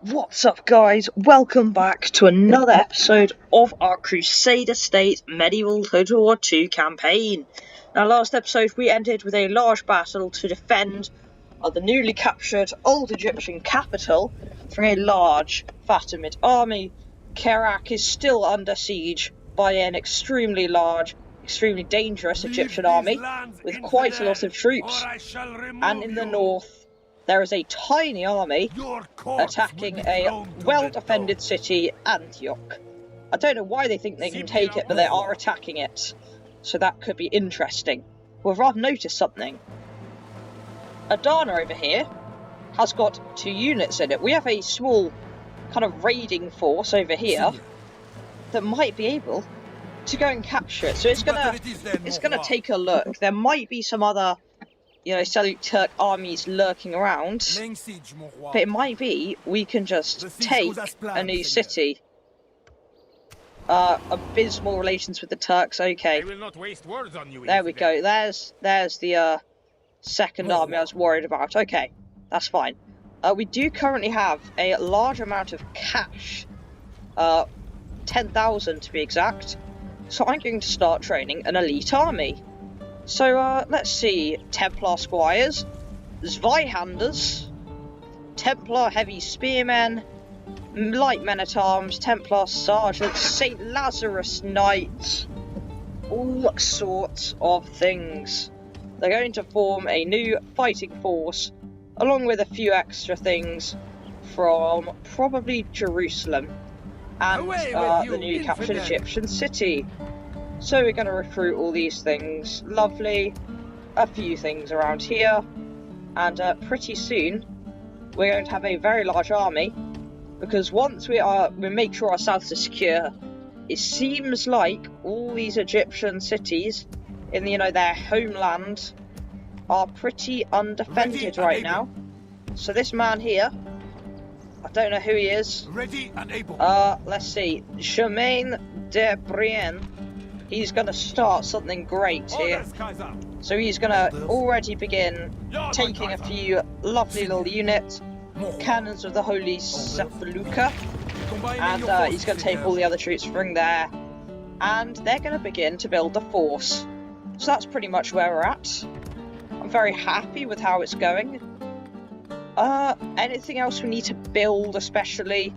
What's up, guys? Welcome back to another episode of our Crusader State Medieval Total War II campaign. Now, last episode we ended with a large battle to defend the newly captured old Egyptian capital from a large Fatimid army. Kerak is still under siege by an extremely large, extremely dangerous Egyptian army with quite a lot of troops, and in the north there is a tiny army attacking a well-defended city, Antioch. I don't know why they think they can take it, but they are attacking it, so that could be interesting. We've rather noticed something. Adana over here has got 2 units in it. We have a small kind of raiding force over here that might be able to go and capture it. So it's gonna take a look. There might be some other, Seljuk Turk armies lurking around, but it might be we can just take a new city. Abysmal relations with the Turks. Okay, I will not waste words on you. there we go. There's the second army I was worried about. Okay, that's fine. We do currently have a large amount of cash, 10,000 to be exact. So I'm going to start training an elite army. So let's see, Templar Squires, Zweihanders, Templar Heavy Spearmen, Light Men-at-Arms, Templar Sergeants, St. Lazarus Knights, all sorts of things. They're going to form a new fighting force, along with a few extra things from probably Jerusalem and the newly captured Egyptian city. So we're going to recruit all these things. Lovely. A few things around here. And pretty soon, we're going to have a very large army. Because once we make sure our south is secure, it seems like all these Egyptian cities in their homeland are pretty undefended right now. So this man here, I don't know who he is. Ready and able. Let's see. Germain de Brienne. He's going to start something great here. So he's going to already begin taking a few lovely little units, cannons of the Holy Sepulchre, and he's going to take all the other troops from there, and they're going to begin to build the force. So that's pretty much where we're at. I'm very happy with how it's going. Anything else we need to build especially?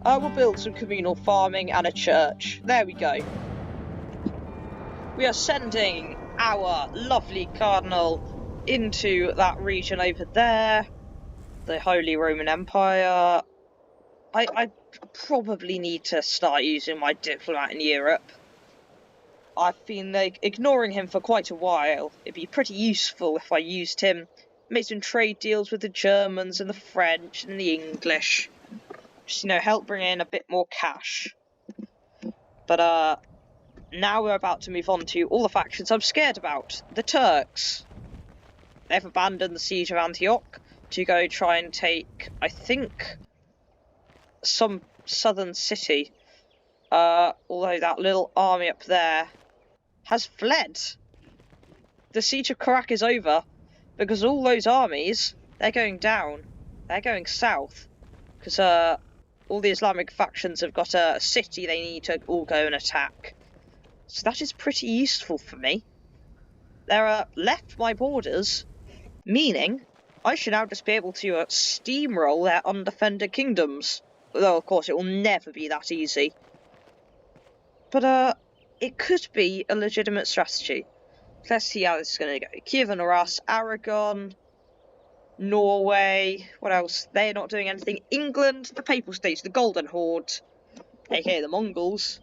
We'll build some communal farming and a church. There we go. We are sending our lovely cardinal into that region over there, the Holy Roman Empire. I probably need to start using my diplomat in Europe. I've been ignoring him for quite a while. It'd be pretty useful if I used him, made some trade deals with the Germans and the French and the English. Just, help bring in a bit more cash. But, now we're about to move on to all the factions I'm scared about. The Turks. They've abandoned the siege of Antioch to go try and take, I think, some southern city. Although that little army up there has fled. The siege of Kerak is over because all those armies, they're going down. They're going south. Because all the Islamic factions have got a city they need to all go and attack. So that is pretty useful for me. They're left my borders, meaning I should now just be able to steamroll their undefended kingdoms. Though, of course, it will never be that easy. But it could be a legitimate strategy. Let's see how this is going to go. Kiev and Arras, Aragon, Norway. What else? They're not doing anything. England, the Papal States, the Golden Horde, aka the Mongols.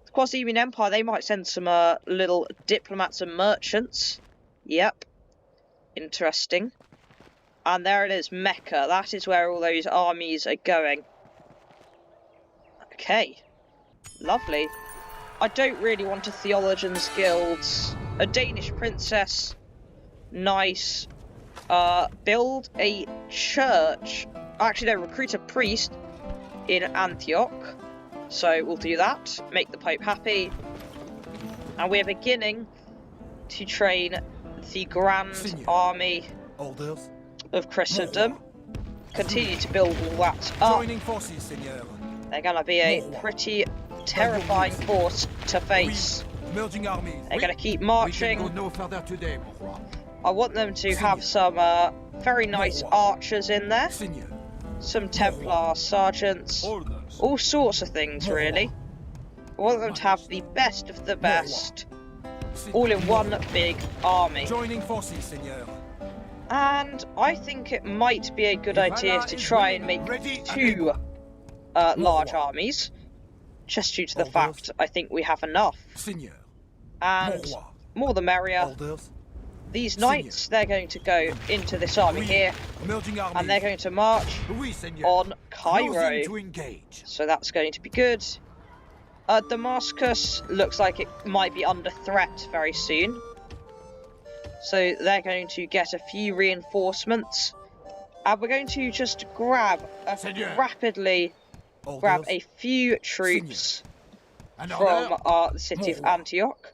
The Quasi-Union Empire, they might send some little diplomats and merchants. Yep. Interesting. And there it is, Mecca. That is where all those armies are going. Okay. Lovely. I don't really want a Theologians Guild. A Danish princess. Nice. Build a church. Actually, no, recruit a priest in Antioch. So we'll do that. Make the Pope happy. And we're beginning to train the Grand Army of Crusader. continue to build all that up, Joining forces, Seigneur. they're going to be a pretty terrifying force to face. Merging armies. They're going to keep We can marching. go no further today, mon roi. I want them to have some very nice archers in there, Seigneur. some Templar sergeants, all sorts of things really. I want them to have the best of the best, all in one big army. Joining forces, Seigneur. And I think it might be a good idea to try and make two large armies, just due to the fact I think we have enough. Seigneur. And more the merrier. These knights, they're going to go into this army here, and they're going to march on Cairo. So that's going to be good. Damascus looks like it might be under threat very soon. So they're going to get a few reinforcements. And we're going to just rapidly grab a few troops from the city of Antioch,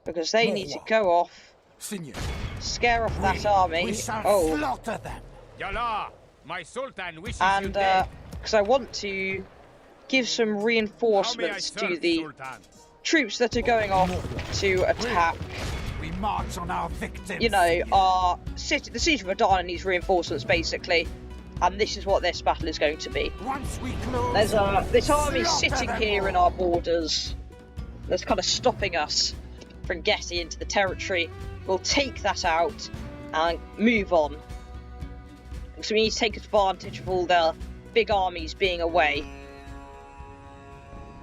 because they need to go off, scare off that army. And because I want to give some reinforcements to the troops that are going off to attack. We march on our victims. You know, our city, the siege of Adana needs reinforcements basically, and this is what this battle is going to be. Once we close, There's this army sitting here in our borders that's kind of stopping us from getting into the territory. We'll take that out and move on. So we need to take advantage of all the big armies being away.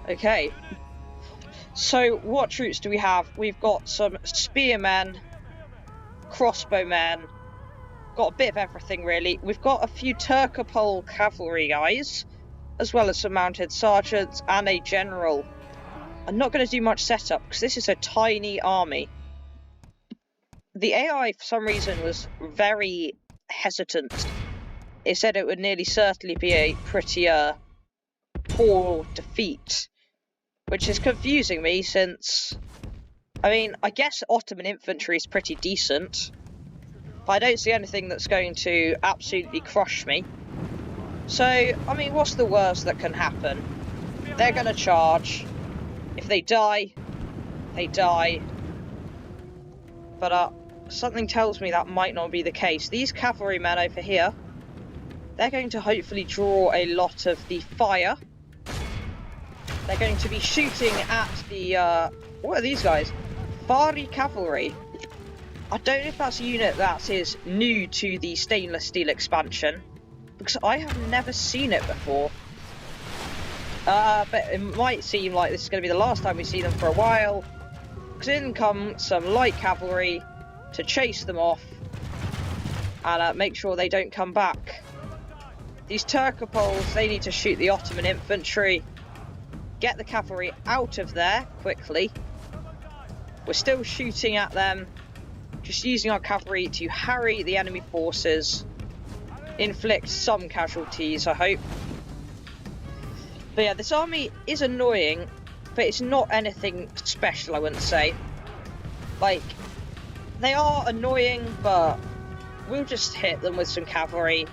Okay. So what troops do we have? We've got some spearmen, crossbowmen, got a bit of everything really. We've got a few Turcopole cavalry guys, as well as some mounted sergeants and a general. I'm not going to do much setup because this is a tiny army. The AI for some reason was very hesitant. It said it would nearly certainly be a pretty poor defeat, which is confusing me since, I mean, I guess Ottoman infantry is pretty decent, but I don't see anything that's going to absolutely crush me. So, I mean, what's the worst that can happen? They're going to charge. If they die, they die. But something tells me that might not be the case. These cavalrymen over here, they're going to hopefully draw a lot of the fire. They're going to be shooting at the, what are these guys? Fari Cavalry. I don't know if that's a unit that is new to the stainless steel expansion, because I have never seen it before. But it might seem like this is going to be the last time we see them for a while, because in come some light cavalry to chase them off and make sure they don't come back. These Turcopoles, they need to shoot the Ottoman infantry. Get the cavalry out of there quickly. We're still shooting at them, just using our cavalry to harry the enemy forces, inflict some casualties, I hope. But yeah, this army is annoying, but it's not anything special, I wouldn't say. Like, they are annoying, but we'll just hit them with some cavalry,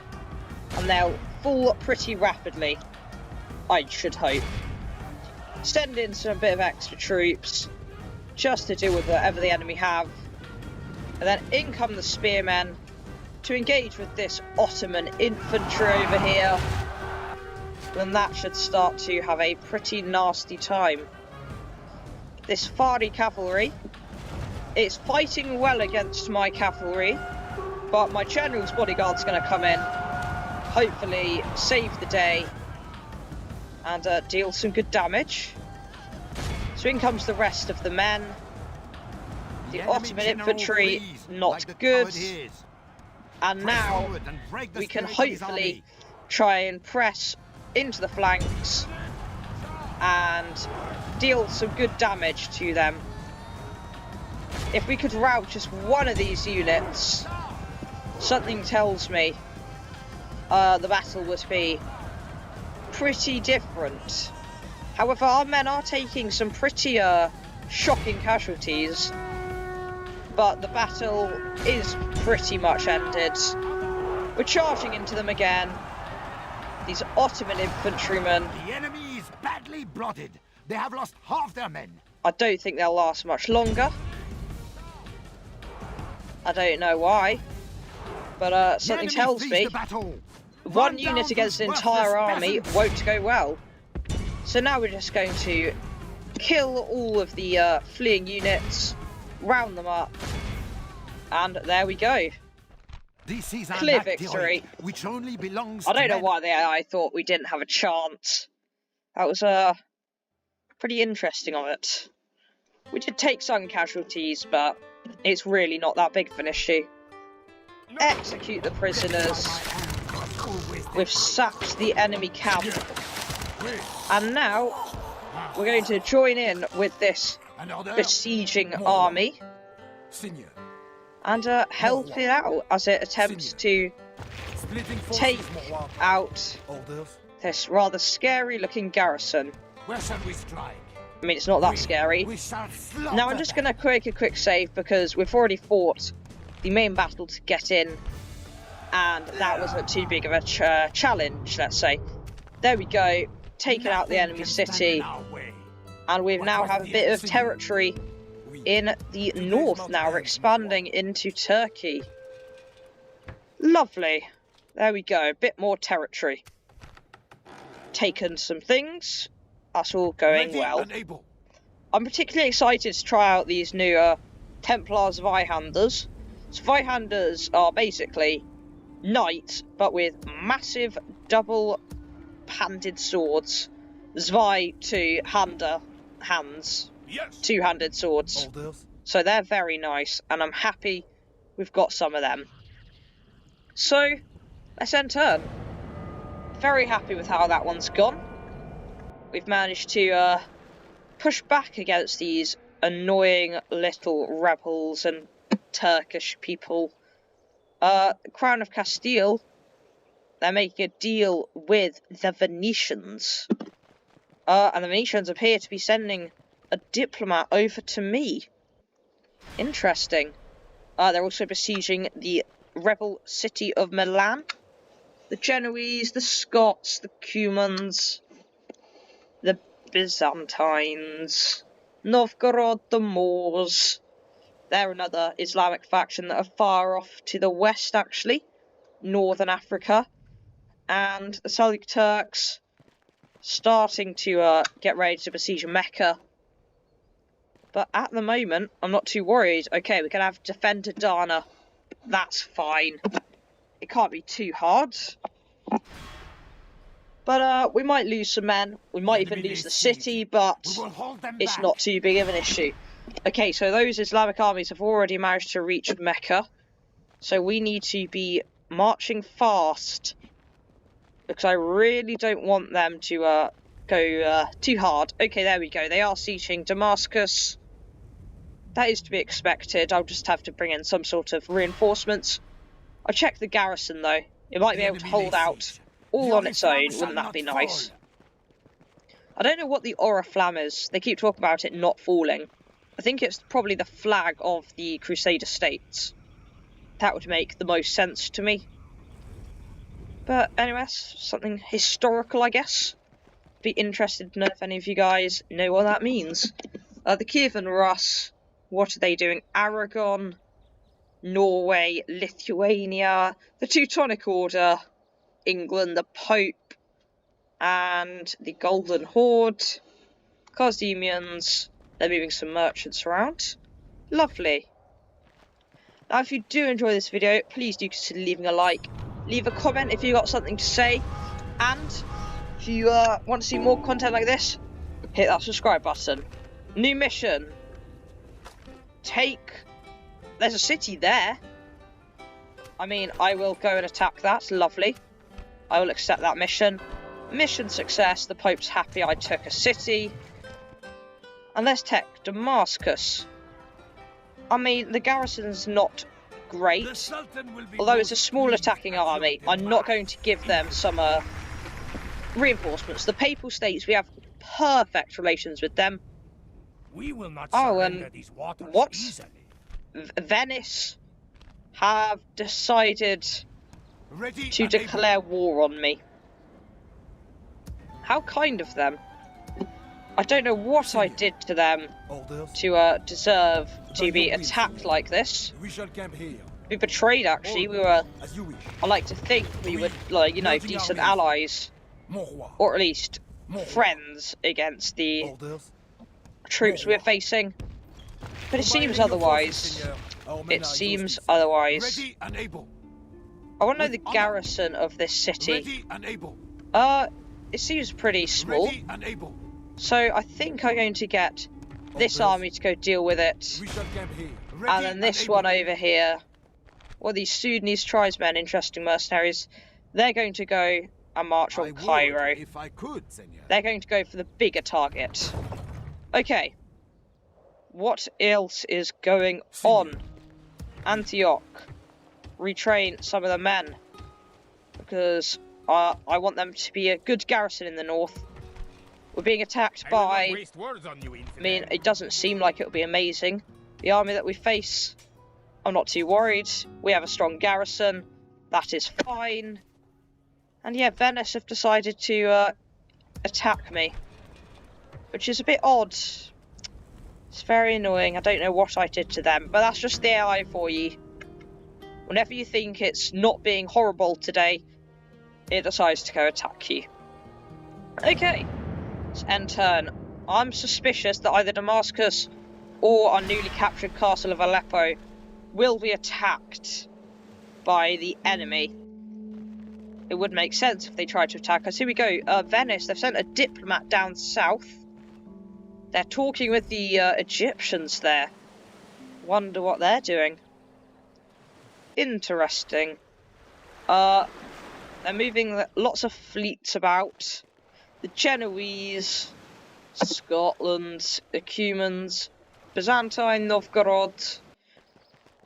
and they'll fall pretty rapidly, I should hope. Send in some bit of extra troops, just to deal with whatever the enemy have. And then in come the spearmen, to engage with this Ottoman infantry over here. Then that should start to have a pretty nasty time. This Fari cavalry, it's fighting well against my cavalry, but my general's bodyguard's going to come in, hopefully save the day, and deal some good damage. So in comes the rest of the men. The Ottoman infantry, not good. And now we can hopefully try and press into the flanks and deal some good damage to them. If we could rout just one of these units, something tells me the battle would be pretty different. However, our men are taking some pretty shocking casualties, but the battle is pretty much ended. We're charging into them again, These Ottoman infantrymen, The enemy is badly blooded. They have lost half their men. I don't think they'll last much longer. I don't know why, but something tells me one unit against an entire army won't go well. So now we're just going to kill all of the fleeing units, round them up, and there we go. This is Clear victory. Which only belongs I don't know men. why the AI thought we didn't have a chance. That was pretty interesting of it. We did take some casualties, but it's really not that big of an issue. Execute the prisoners. We've sacked the enemy camp. And now we're going to join in with this besieging army and help it out as it attempts to take out this rather scary looking garrison. Where shall we strike? I mean, it's not that scary. Now I'm just going to make a quick save because we've already fought the main battle to get in, and that wasn't too big of a challenge, let's say. There we go, taken out the enemy city, and we now have a bit of territory in the north now. We're expanding into Turkey. Lovely. There we go, a bit more territory. Taken some things. That's all going well. I'm particularly excited to try out these new Templars Zweihanders. So Zweihanders are basically knights, but with massive double-handed swords. Zwei, two-hander, hands. Yes. Two-handed swords. So they're very nice, and I'm happy we've got some of them. So, let's end turn. Very happy with how that one's gone. We've managed to push back against these annoying little rebels and Turkish people. Crown of Castile, they're making a deal with the Venetians. And the Venetians appear to be sending a diplomat over to me. Interesting. They're also besieging the rebel city of Milan. The Genoese, the Scots, the Cumans, the Byzantines, Novgorod, the Moors. They're another Islamic faction that are far off to the west, actually. Northern Africa. And the Seljuk Turks starting to get ready to besiege Mecca. But at the moment, I'm not too worried. Okay, we're going to have to defend Adana. That's fine. It can't be too hard. But we might lose some men. We might even lose the city, but it's not too big of an issue. Okay, so those Islamic armies have already managed to reach Mecca. So we need to be marching fast, because I really don't want them to go too hard. Okay, there we go. They are sieging Damascus. That is to be expected. I'll just have to bring in some sort of reinforcements. I'll check the garrison, though. It might be able to hold out all on its own. Wouldn't that be nice? I don't know what the Oriflamme is. They keep talking about it not falling. I think it's probably the flag of the Crusader states. That would make the most sense to me. But anyway, something historical, I guess. Be interested to know if any of you guys know what that means. The Kievan Rus, what are they doing? Aragon, Norway, Lithuania, the Teutonic Order, England, the Pope, and the Golden Horde, Cosdemians. They're moving some merchants around. Lovely. Now, if you do enjoy this video, please do consider leaving a like. Leave a comment if you've got something to say. And if you want to see more content like this, hit that subscribe button. New mission. There's a city there. I mean, I will go and attack that. Lovely. I will accept that mission. Mission success. The Pope's happy I took a city. And let's take Damascus. I mean, the garrison's not great. Although it's a small attacking army, I'm not going to give them some reinforcements. The Papal States, we have perfect relations with them. We will not and these waters what? Easily. Venice have decided to declare war on me. How kind of them. I don't know what I did to them to deserve to be attacked like this. We shall camp here. We betrayed, actually. We were, As you wish. I like to think we were, like, you know, decent allies. Or at least friends against the troops we're facing. But it seems otherwise. It seems otherwise. Ready and able. I want to know the garrison of this city. Ready and able. It seems pretty small. Ready and able. So I think I'm going to get this army to go deal with it. We shall camp here. And then this one over here. Well, these Sudanese tribesmen, interesting mercenaries. They're going to go and march on Cairo. If I could, Senor. They're going to go for the bigger target. Okay. What else is going on? Antioch. Retrain some of the men. Because I want them to be a good garrison in the north. We're being attacked by... I mean, it doesn't seem like it'll be amazing. The army that we face, I'm not too worried. We have a strong garrison. That is fine. And yeah, Venice have decided to attack me. Which is a bit odd. It's very annoying. I don't know what I did to them. But that's just the AI for you. Whenever you think it's not being horrible today, it decides to go attack you. Okay. Let's end turn. I'm suspicious that either Damascus or our newly captured castle of Aleppo will be attacked by the enemy. It would make sense if they tried to attack us. Here we go. Venice, they've sent a diplomat down south. They're talking with the Egyptians there. Wonder what they're doing. Interesting. They're moving lots of fleets about. The Genoese, Scotland, Ecumens, Byzantine, Novgorod,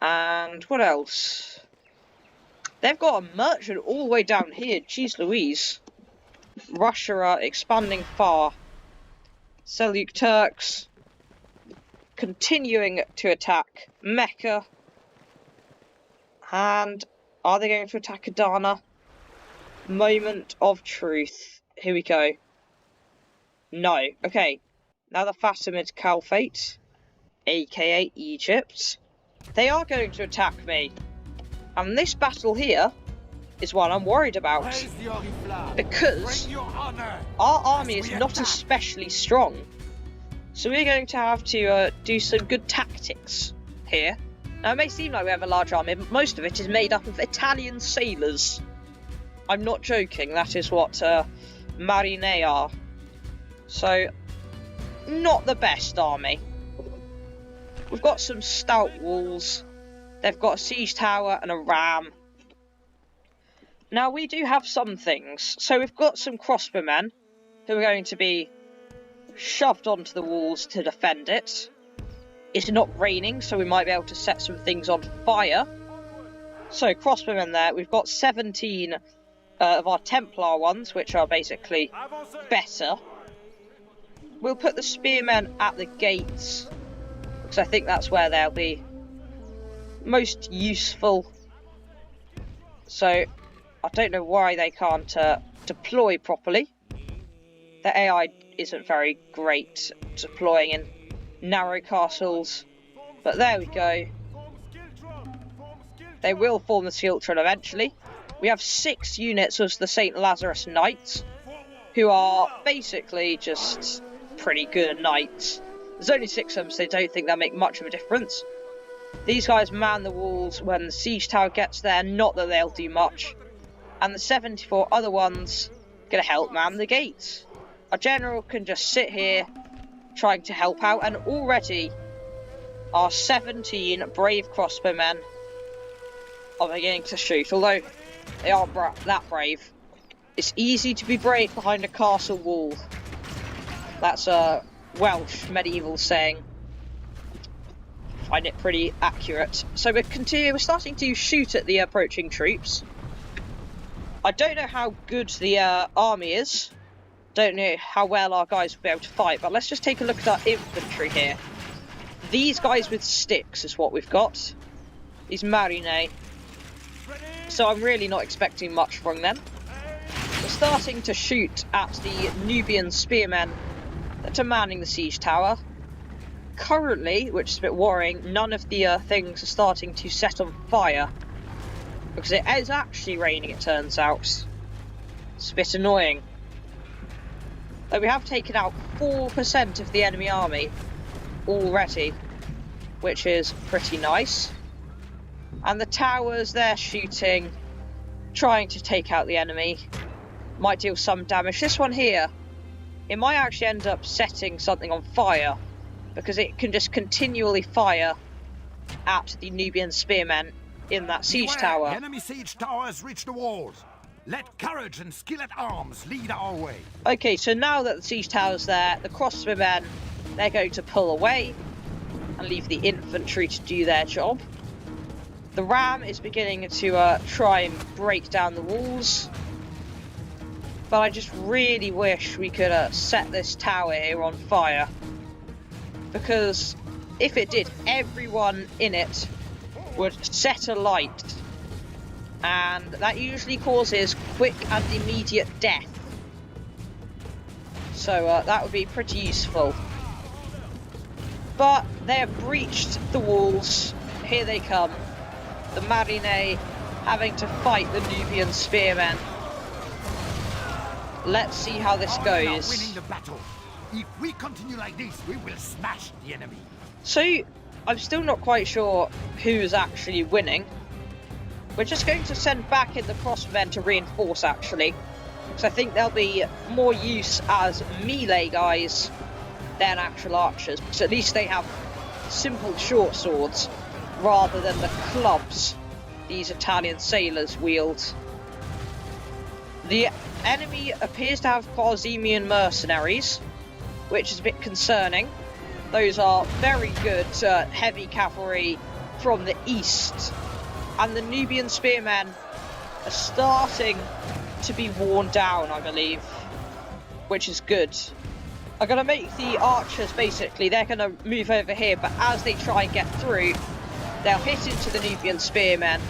and what else? They've got a merchant all the way down here. Jeez Louise. Russia are expanding far. Seljuk Turks continuing to attack Mecca. And are they going to attack Adana? Moment of truth. Here we go. No. Okay. Now the Fatimid Caliphate, aka Egypt, they are going to attack me. And this battle here is one I'm worried about. Because our army is not especially strong. So we're going to have to do some good tactics here. Now it may seem like we have a large army, but most of it is made up of Italian sailors. I'm not joking, that is what Marine are. So, not the best army. We've got some stout walls. They've got a siege tower and a ram. Now, we do have some things. So, we've got some crossbowmen who are going to be shoved onto the walls to defend it. It's not raining, so we might be able to set some things on fire. So, crossbowmen there. We've got 17 of our Templar ones, which are basically better. We'll put the spearmen at the gates, because I think that's where they'll be most useful. So, I don't know why they can't deploy properly. The AI isn't very great deploying in narrow castles, but there we go. They will form the Skiltron eventually. We have 6 units of the St. Lazarus Knights, who are basically just pretty good knights. There's only 6 of them, so they don't think they'll make much of a difference. These guys man the walls when the siege tower gets there, not that they'll do much. And the 74 other ones gonna help man the gates. Our general can just sit here trying to help out, and already our 17 brave crossbowmen are beginning to shoot, although they aren't that brave. It's easy to be brave behind a castle wall. That's a Welsh medieval saying. I find it pretty accurate. So we're starting to shoot at the approaching troops. I don't know how good the army is. Don't know how well our guys will be able to fight, but let's just take a look at our infantry here. These guys with sticks is what we've got. These Marine. So I'm really not expecting much from them. starting to shoot at the Nubian spearmen that are manning the siege tower. Currently, which is a bit worrying, none of the things are starting to set on fire. Because it is actually raining, it turns out. It's a bit annoying. Though we have taken out 4% of the enemy army already, which is pretty nice. And the towers, they're shooting, trying to take out the enemy. Might deal some damage. This one here, it might actually end up setting something on fire, because it can just continually fire at the Nubian spearmen in that siege tower. The enemy siege towers reach the walls. Let courage and skill at arms lead our way. Okay, so now that the siege tower's there, the crossbowmen, they're going to pull away and leave the infantry to do their job. The ram is beginning to try and break down the walls. But I just really wish we could set this tower here on fire. Because if it did, everyone in it would set alight. And that usually causes quick and immediate death. So that would be pretty useful. But they have breached the walls. Here they come. The Marine having to fight the Nubian spearmen. Let's see how this goes. Winning the battle. If we continue like this, we will smash the enemy. So, I'm still not quite sure who's actually winning. We're just going to send back in the crossbowmen to reinforce, actually. Because I think they'll be more use as melee guys than actual archers. Because at least they have simple short swords, rather than the clubs these Italian sailors wield. The enemy appears to have Quasimian mercenaries, which is a bit concerning. Those are very good heavy cavalry from the east. And the Nubian spearmen are starting to be worn down, I believe, which is good. I'm going to make the archers, basically, they're going to move over here, but as they try and get through, they'll hit into the Nubian spearmen,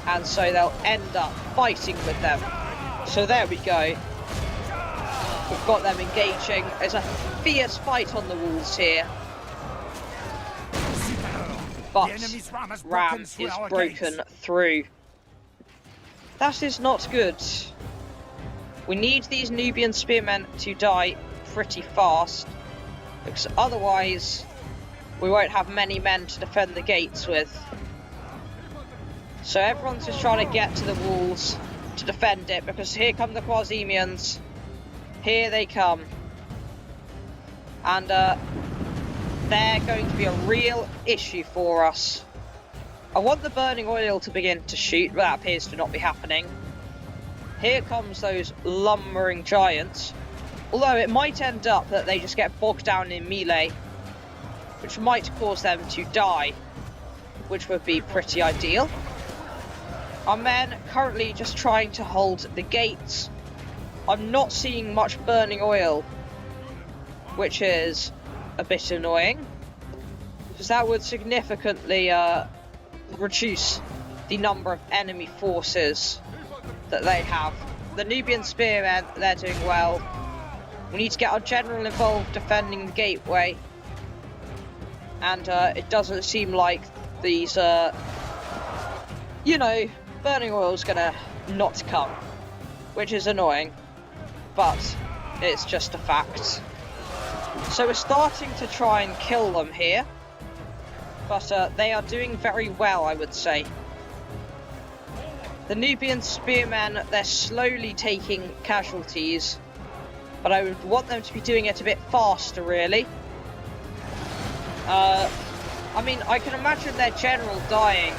and so they'll end up fighting with them. So there we go. We've got them engaging. There's a fierce fight on the walls here. But ram is broken through. That is not good. We need these Nubian spearmen to die pretty fast, because otherwise we won't have many men to defend the gates with. So everyone's just trying to get to the walls to defend it, because here come the Quasimians. Here they come. And they're going to be a real issue for us. I want the burning oil to begin to shoot, but that appears to not be happening. Here comes those lumbering giants. Although it might end up that they just get bogged down in melee, which might cause them to die, which would be pretty ideal. Our men currently just trying to hold the gates. I'm not seeing much burning oil, which is a bit annoying, because that would significantly reduce the number of enemy forces that they have. The Nubian spearmen, they're doing well. We need to get our general involved defending the gateway, and it doesn't seem like these, you know, burning oil's gonna not come, which is annoying, but it's just a fact. So we're starting to try and kill them here, but they are doing very well, I would say. The Nubian spearmen, they're slowly taking casualties, but I would want them to be doing it a bit faster, really. I mean, I can imagine their general dying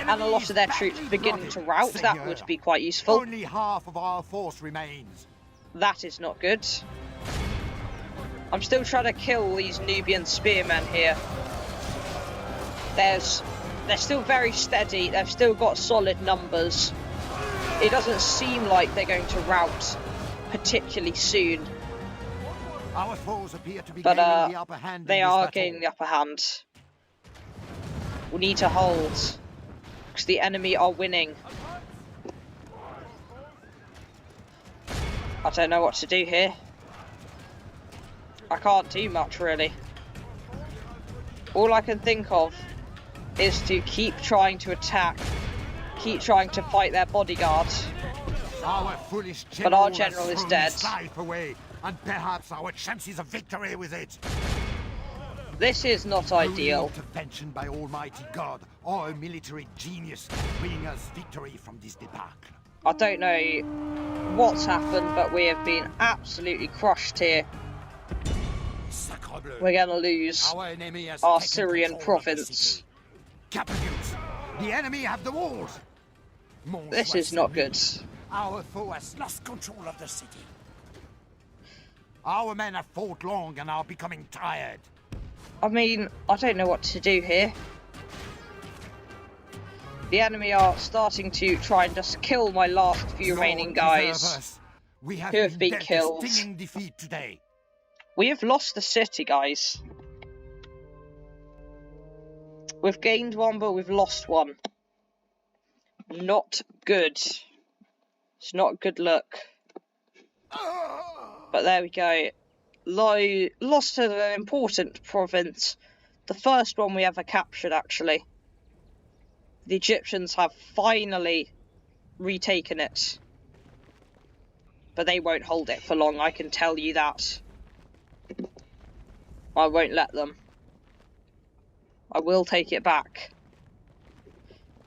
and a lot of their troops beginning to rout. That would be quite useful. Only half of our force remains. That is not good. I'm still trying to kill these Nubian spearmen here. They're still very steady. They've still got solid numbers. It doesn't seem like they're going to rout particularly soon. Our foes appear to be But gaining the upper hand. they in this are battle. gaining the upper hand. We need to hold, because the enemy are winning. I don't know what to do here. I can't do much, really. All I can think of is to keep trying to attack, keep trying to fight their bodyguards. Our foolish But our general general is has thrown dead. his life away, and perhaps our chances of victory with it. This is not Only ideal. intervention by Almighty God or a military genius can bring us victory from this debacle. I don't know what's happened, but we have been absolutely crushed here. Sacre bleu. We're gonna lose Our enemy has our taken Syrian control of the province. city. Capitulates! The enemy have the walls! Mon This soit is not celui. good. Our foe has lost control of the city. Our men have fought long and are becoming tired. I mean, I don't know what to do here. The enemy are starting to try and just kill my last few remaining Lord guys. preserve us. We have who have been dealt killed. a stinging defeat today. We have lost the city, guys. We've gained one, but we've lost one. Not good. It's not a good look. But there we go. Lost an important province. The first one we ever captured, actually. The Egyptians have finally retaken it. But they won't hold it for long, I can tell you that. I won't let them. I will take it back.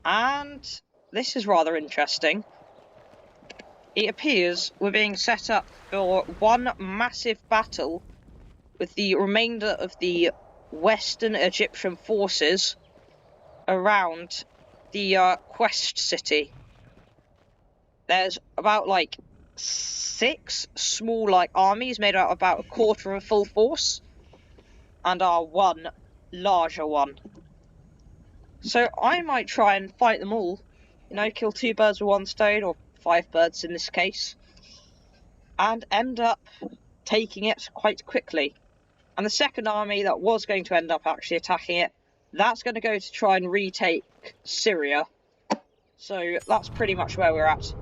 And this is rather interesting. It appears we're being set up for one massive battle with the remainder of the Western Egyptian forces around the Quest City. There's about like 6 small armies made out of about a quarter of a full force, and our one larger one. So I might try and fight them all, you know, kill 2 birds with 1 stone, or 5 birds in this case, and end up taking it quite quickly. And the second army that was going to end up actually attacking it, that's going to go to try and retake Syria. So that's pretty much where we're at.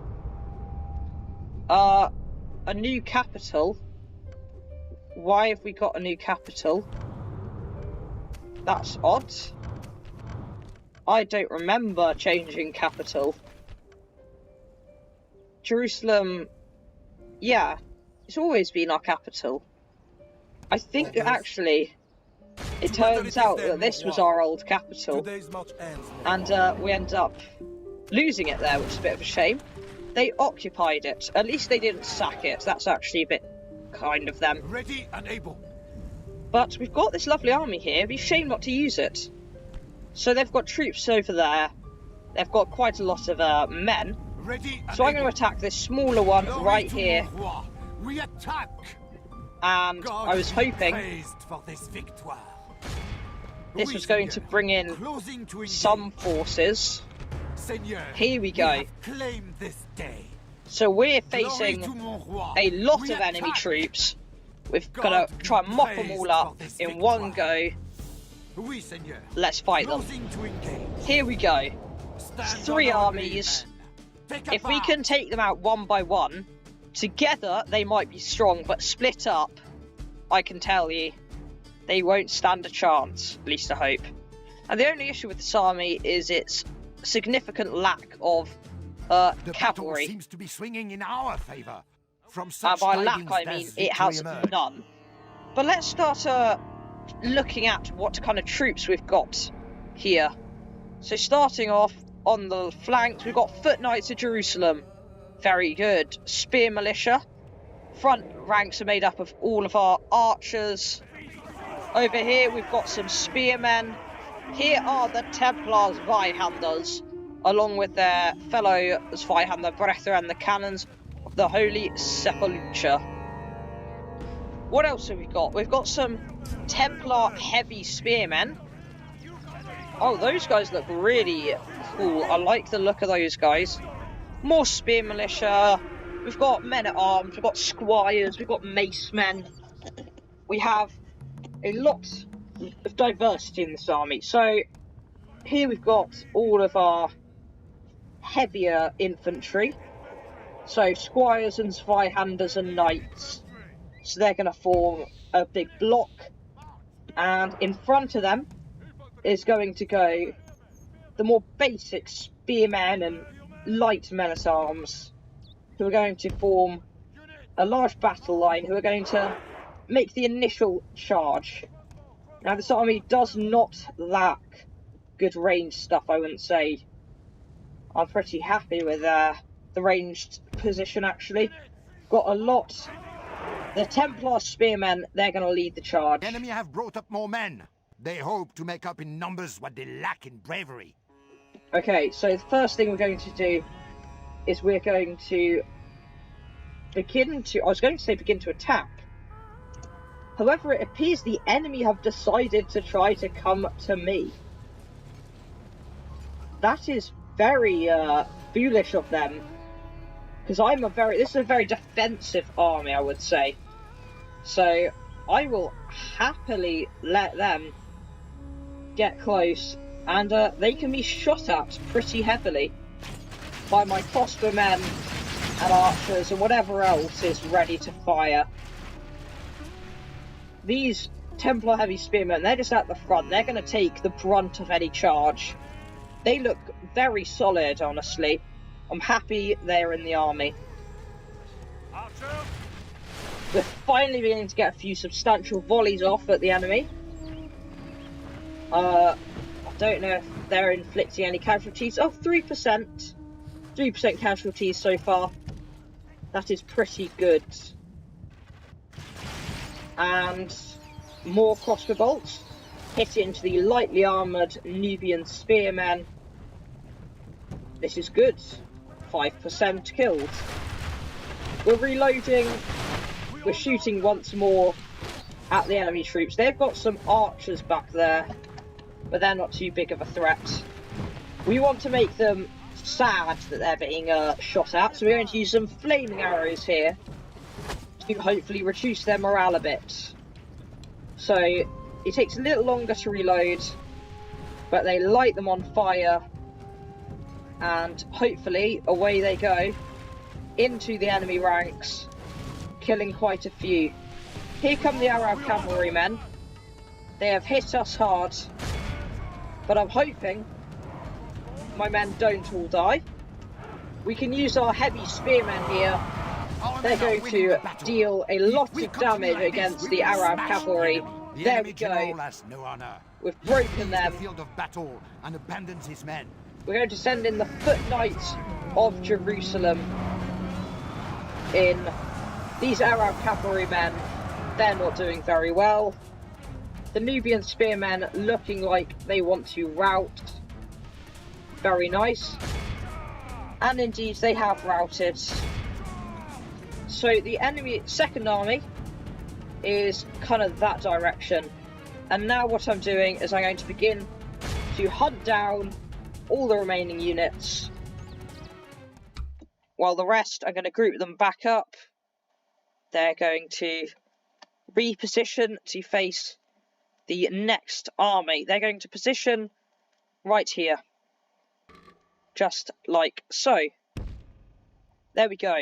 A new capital. Why have we got a new capital? That's odd. I don't remember changing capital. Jerusalem, yeah, it's always been our capital. I think actually it turns out that this was our old capital, and we ended up losing it there, which is a bit of a shame. They occupied it. At least they didn't sack it. That's actually a bit kind of them. Ready and able. But we've got this lovely army here. It'd be a shame not to use it. So they've got troops over there. They've got quite a lot of men. Ready and So I'm going to attack this smaller one right here. We attack. And God I was hoping for this victoire. this was going to bring in some forces. Seigneur, Here we go. Claim this day. So we're facing a lot of enemy troops. We've got to try and mop them all up in one go. Oui, Seigneur. Let's fight them. Here we go. 3 armies. If we can take them out one by one, together they might be strong, but split up, I can tell you, they won't stand a chance, at least I hope. And the only issue with this army is its significant lack of The cavalry. battle seems to be swinging in our favour. From such By tidings lack, I mean does it has victory emerge. none. But let's start looking at what kind of troops we've got here. So starting off on the flanks, we've got Foot Knights of Jerusalem. Very good. Spear Militia. Front ranks are made up of all of our archers. Over here we've got some spearmen. Here are the Templars Zweihanders, along with their fellow Zweihander Brecher and the cannons of the Holy Sepulchre. What else have we got? We've got some Templar heavy spearmen. Oh, those guys look really cool. I like the look of those guys. More spear militia. We've got men at arms. We've got squires. We've got mace men. We have a lot of diversity in this army. So here we've got all of our heavier infantry. So squires and Zweihanders and knights. So they're going to form a big block. And in front of them is going to go the more basic spearmen and light men-at-arms, who are going to form a large battle line, who are going to make the initial charge. Now, this army does not lack good ranged stuff, I wouldn't say. I'm pretty happy with the ranged position, actually. Got a lot. The Templar spearmen, they're going to lead the charge. The enemy have brought up more men. They hope to make up in numbers what they lack in bravery. Okay, so the first thing we're going to do is we're going to begin to... I was going to say begin to attack. However, it appears the enemy have decided to try to come to me. That is very foolish of them. Because this is a very defensive army, I would say. So, I will happily let them get close. And they can be shot at pretty heavily by my crossbowmen and archers and whatever else is ready to fire. These Templar heavy spearmen, they're just at the front. They're going to take the brunt of any charge. They look very solid, honestly. I'm happy they're in the army. We're finally beginning to get a few substantial volleys off at the enemy. I don't know if they're inflicting any casualties. Oh, 3%. 3% casualties so far. That is pretty good. And more crossbow bolts hit into the lightly armoured Nubian spearmen. This is good. 5% killed. We're reloading. We're shooting once more at the enemy troops. They've got some archers back there, but they're not too big of a threat. We want to make them sad that they're being shot at, so we're going to use some flaming arrows here to hopefully reduce their morale a bit. So it takes a little longer to reload, but they light them on fire, and hopefully away they go into the enemy ranks, killing quite a few. Here come the Arab cavalrymen. They have hit us hard, but I'm hoping my men don't all die. We can use our heavy spearmen here. They're going to deal a lot of damage against the Arab cavalry. There we go. We've broken them. We're going to send in the foot knights of Jerusalem in. These Arab cavalrymen, they're not doing very well. The Nubian spearmen looking like they want to rout. Very nice. And indeed, they have routed. So the enemy second army is kind of that direction. And now what I'm doing is I'm going to begin to hunt down all the remaining units. While the rest, I'm going to group them back up. They're going to reposition to face the next army. They're going to position right here. Just like so. There we go.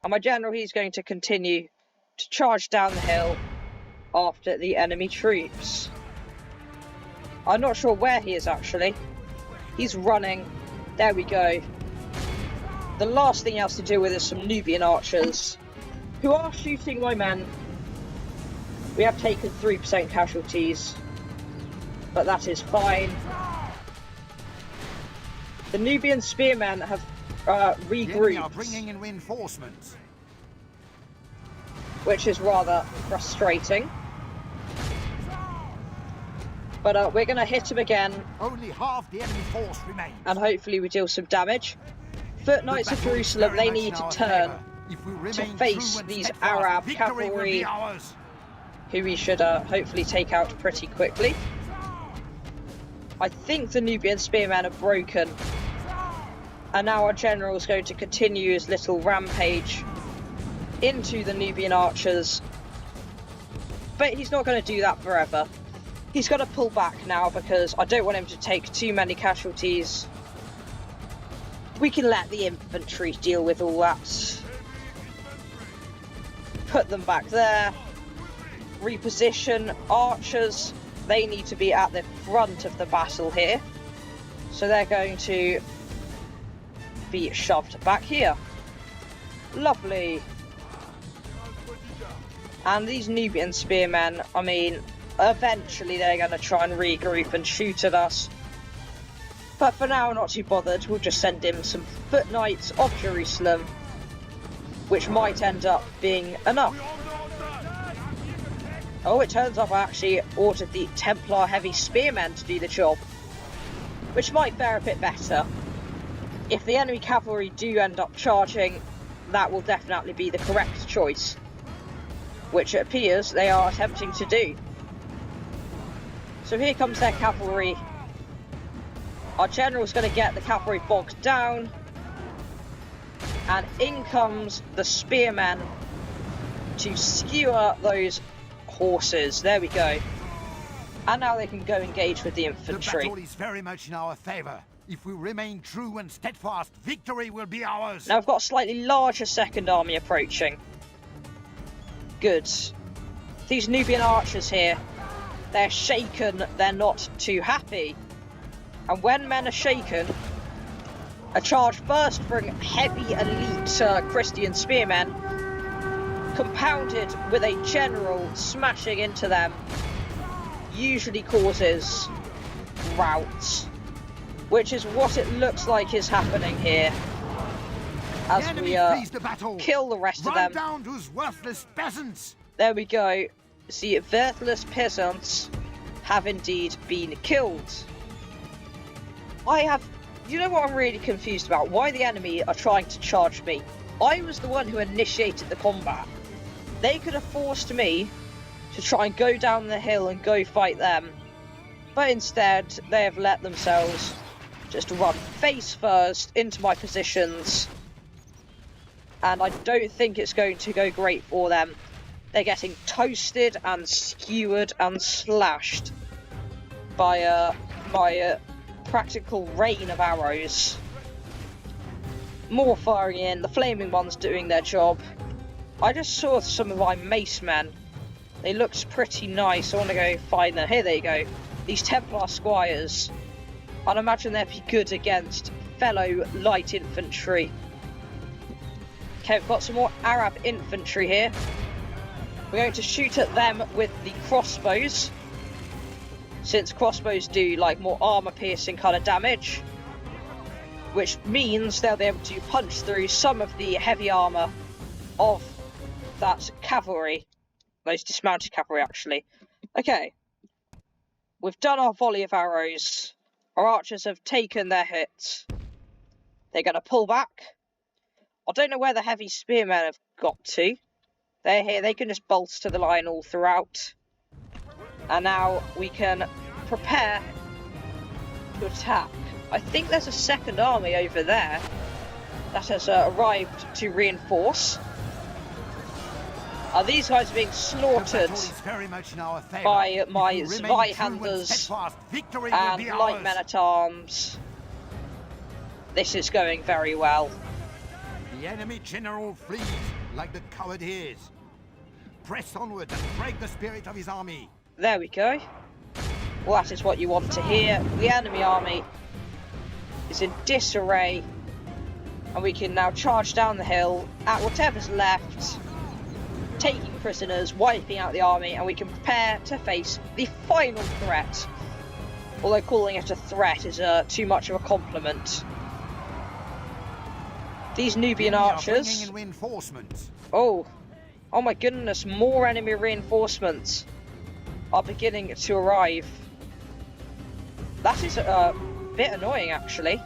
And my general, he's going to continue to charge down the hill after the enemy troops. I'm not sure where he is actually. He's running. There we go. The last thing he has to deal with is some Nubian archers who are shooting my men. We have taken 3% casualties, but that is fine. The Nubian spearmen have regrouped, bringing in reinforcements, which is rather frustrating. But we're going to hit him again. Only half the enemy force remains, and hopefully we deal some damage. Foot Knights of Jerusalem, they need to turn to face these Arab cavalry, who we should hopefully take out pretty quickly. I think the Nubian spearmen are broken, and now our general is going to continue his little rampage into the Nubian archers. But he's not going to do that forever. He's got to pull back now because I don't want him to take too many casualties. We can let the infantry deal with all that. put them back there. Reposition archers. They need to be at the front of the battle here. So they're going to be shoved back here. Lovely. And these Nubian spearmen, I mean, eventually they're going to try and regroup and shoot at us. But for now, not too bothered. We'll just send him some foot knights of Jerusalem, which might end up being enough. Oh, it turns out I actually ordered the Templar heavy spearmen to do the job, which might fare a bit better. If the enemy cavalry do end up charging, that will definitely be the correct choice, which it appears they are attempting to do. So here comes their cavalry. Our general's going to get the cavalry bogged down, and in comes the spearmen to skewer those horses. There we go. And now they can go engage with the infantry. The battle is very much in our favour. If we remain true and steadfast, victory will be ours. Now I've got a slightly larger second army approaching. Good. These Nubian archers here, they're shaken, they're not too happy. And when men are shaken, a charge burst from heavy elite Christian spearmen, compounded with a general smashing into them, usually causes routs, which is what it looks like is happening here. As we kill the rest of them. Down those worthless peasants. There we go. The worthless peasants have indeed been killed. You know what I'm really confused about? Why the enemy are trying to charge me. I was the one who initiated the combat. They could have forced me to try and go down the hill and go fight them. But instead, they have let themselves just run face first into my positions. And I don't think it's going to go great for them. They're getting toasted and skewered and slashed by my practical rain of arrows. More firing in, the flaming ones doing their job. I just saw some of my mace men. They looked pretty nice. I want to go find them. Here they go. These Templar squires. I'd imagine they'd be good against fellow light infantry. Okay, we've got some more Arab infantry here. We're going to shoot at them with the crossbows, since crossbows do like more armor piercing kind of damage, which means they'll be able to punch through some of the heavy armor of that cavalry, those dismounted cavalry actually. Okay, we've done our volley of arrows. Our archers have taken their hits. They're going to pull back. I don't know where the heavy spearmen have got to. They're here, they can just bolster the line all throughout. And now we can prepare to attack. I think there's a second army over there that has arrived to reinforce. These guys are being slaughtered by my Zweihanders and light men-at-arms. This is going very well. The enemy general flees like the coward he is. Press onward and break the spirit of his army. There we go. Well, that is what you want to hear. The enemy army is in disarray, and we can now charge down the hill at whatever's left, taking prisoners, wiping out the army, and we can prepare to face the final threat. Although calling it a threat is too much of a compliment. These Nubian archers. Oh my goodness, more enemy reinforcements are beginning to arrive. That is a bit annoying, actually.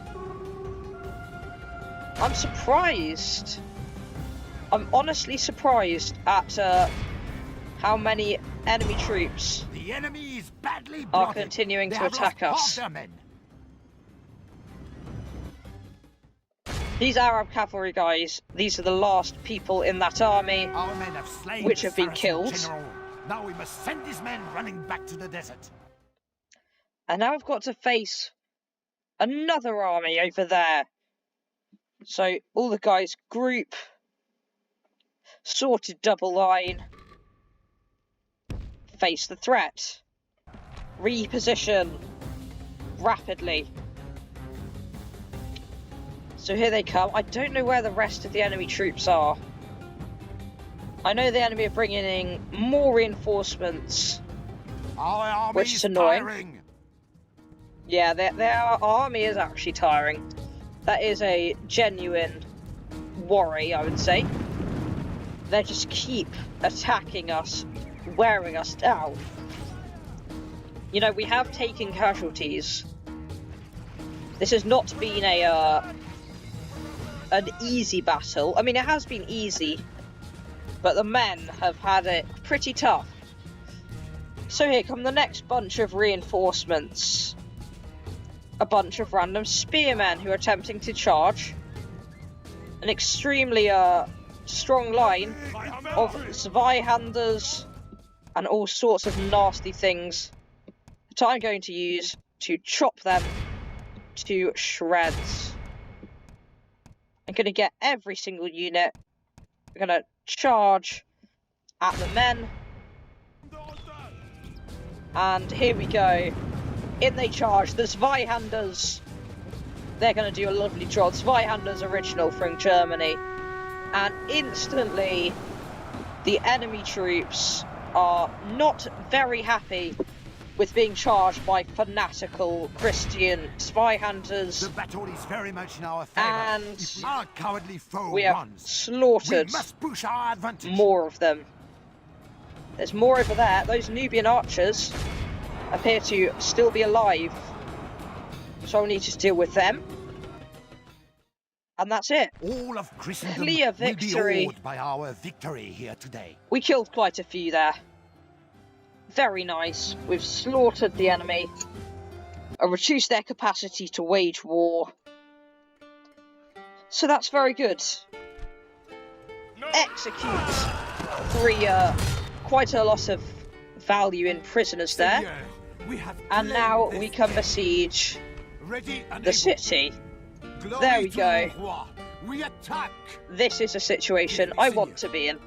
I'm surprised. I'm honestly surprised at how many enemy troops are continuing to attack us. These Arab cavalry guys, these are the last people in that army which have been killed. Now we must send these men running back to the desert. And now I've got to face another army over there. So all the guys group. Sorted double line. Face the threat. Reposition. Rapidly. So here they come. I don't know where the rest of the enemy troops are. I know the enemy are bringing in more reinforcements. Our army Which is is annoying. tiring. Yeah, their army is actually tiring. That is a genuine worry, I would say. They just keep attacking us, wearing us down. You know, we have taken casualties. This has not been an easy battle. I mean, it has been easy, but the men have had it pretty tough. So here come the next bunch of reinforcements. A bunch of random spearmen who are attempting to charge. An extremely strong line of Zweihanders and all sorts of nasty things that I'm going to use to chop them to shreds. I'm going to get every single unit. We're going to charge at the men. And here we go. In they charge. The Zweihanders. They're going to do a lovely job. Zweihanders original from Germany. And instantly, the enemy troops are not very happy with being charged by fanatical Christian Zweihanders. The battle is very much in our favor. And if our cowardly foe we have runs, slaughtered we must push our advantage. more of them. There's more over there. Those Nubian archers appear to still be alive. So I'll need to deal with them. And that's it. All of Christendom Clear victory. will be awed by our victory here today. We killed quite a few there. Very nice. We've slaughtered the enemy. And reduced their capacity to wage war. So that's very good. Execute 3, quite a lot of value in prisoners there. And now we can besiege the city. There we go. We attack. This is a situation I want to be in.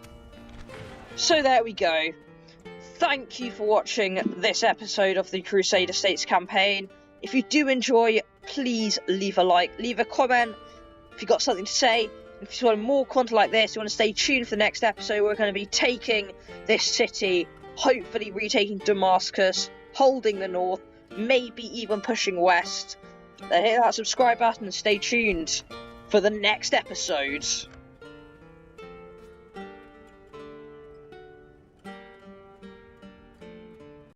So there we go. Thank you for watching this episode of the Crusader States campaign. If you do enjoy, please leave a like, leave a comment if you've got something to say. If you want more content like this, you want to stay tuned for the next episode. We're going to be taking this city, hopefully retaking Damascus, holding the north, maybe even pushing west. Then hit that subscribe button and stay tuned for the next episode.